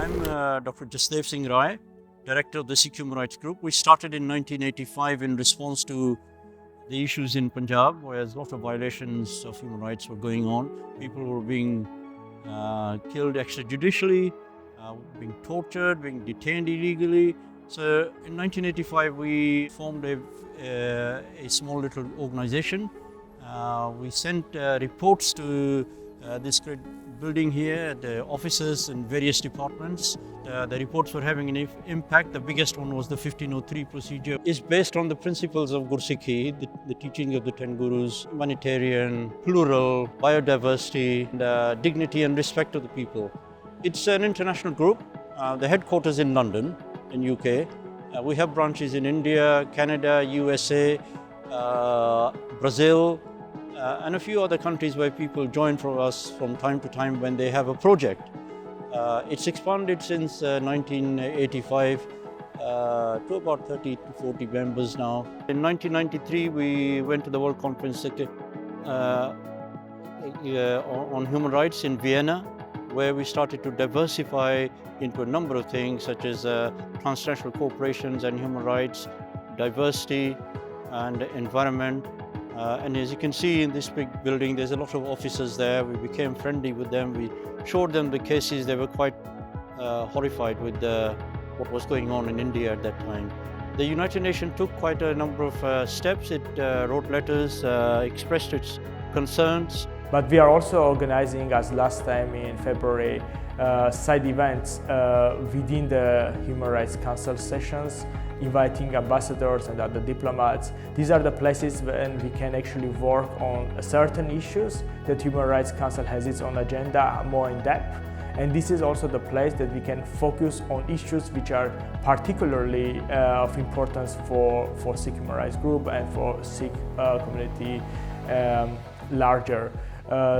I'm Dr. Jasdev Singh Rai, Director of the Sikh Human Rights Group. We started in 1985 in response to the issues in Punjab, where lots of violations of human rights were going on. People were being killed extrajudicially, being tortured, being detained illegally. So in 1985, we formed a small little organization. We sent reports to this great building here, the offices in various departments. The reports were having an impact. The biggest one was the 1503 procedure. It's based on the principles of Gursikhi, the teaching of the 10 Gurus, humanitarian, plural, biodiversity, and dignity and respect of the people. It's an international group. The headquarters in London, in UK. We have branches in India, Canada, USA, Brazil, and a few other countries where people join for us from time to time when they have a project. It's expanded since 1985 to about 30 to 40 members now. In 1993, we went to the World Conference on Human Rights in Vienna, where we started to diversify into a number of things such as transnational corporations and human rights, diversity and environment. And as you can see in this big building, there's a lot of officers there. We became friendly with them. We showed them the cases. They were quite horrified with what was going on in India at that time. The United Nations took quite a number of steps. It wrote letters, expressed its concerns. But we are also organizing, as last time in February, side events within the Human Rights Council sessions, inviting ambassadors and other diplomats. These are the places when we can actually work on certain issues that Human Rights Council has its own agenda more in depth. And this is also the place that we can focus on issues which are particularly of importance for Sikh Human Rights Group and for Sikh community larger.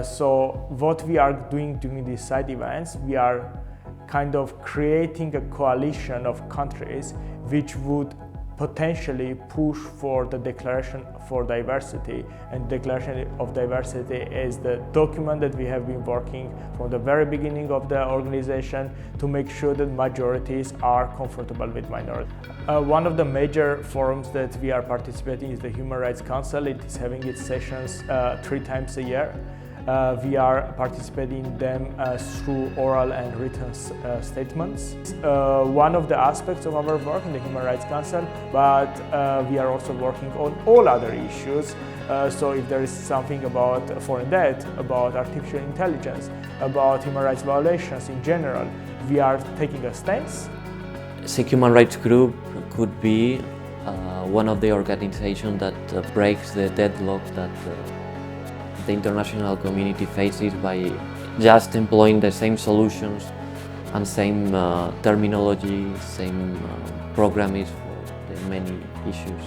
So what we are doing during these side events, we are kind of creating a coalition of countries which would potentially push for the Declaration for Diversity. And Declaration of Diversity is the document that we have been working from the very beginning of the organization to make sure that majorities are comfortable with minorities. One of the major forums that we are participating is the Human Rights Council. It is having its sessions 3 times a year. We are participating in them through oral and written statements. One of the aspects of our work in the Human Rights Council, but we are also working on all other issues. So if there is something about foreign debt, about artificial intelligence, about human rights violations in general, we are taking a stance. Sikh Human Rights Group could be one of the organizations that breaks the deadlock that the international community faces by just employing the same solutions and same terminology, same programming for the many issues.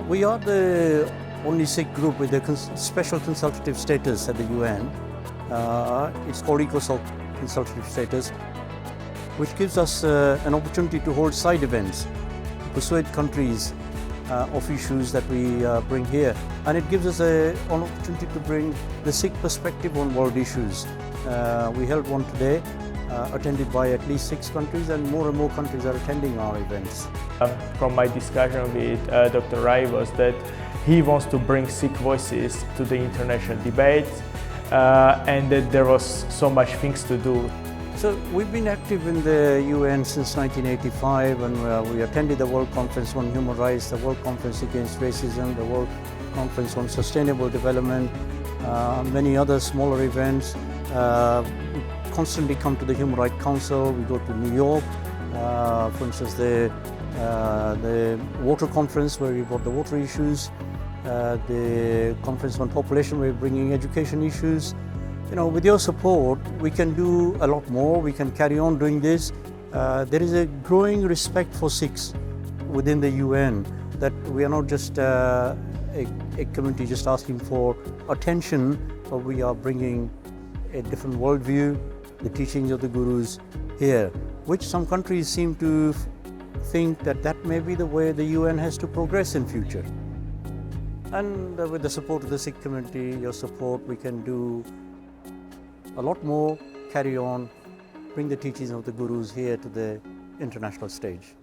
We are the only Sikh group with a special consultative status at the UN. It's called Consultative Status, which gives us an opportunity to hold side events, to persuade countries of issues that we bring here. And it gives us an opportunity to bring the Sikh perspective on world issues. We held one today, attended by at least 6 countries, and more countries are attending our events. From my discussion with Dr. Rai was that he wants to bring Sikh voices to the international debate and that there was so much things to do. So we've been active in the UN since 1985, and we attended the World Conference on Human Rights, the World Conference Against Racism, the World Conference on Sustainable Development, many other smaller events. We constantly come to the Human Rights Council. We go to New York, for instance, the water conference where we've got the water issues, the conference on population where we're bringing education issues. You know, with your support, we can do a lot more. We can carry on doing this. There is a growing respect for Sikhs within the UN, that we are not just a community just asking for attention, but we are bringing a different worldview, the teachings of the Gurus here, which some countries seem to think that may be the way the UN has to progress in future. And with the support of the Sikh community, your support, we can do a lot more, carry on bring the teachings of the gurus here to the international stage.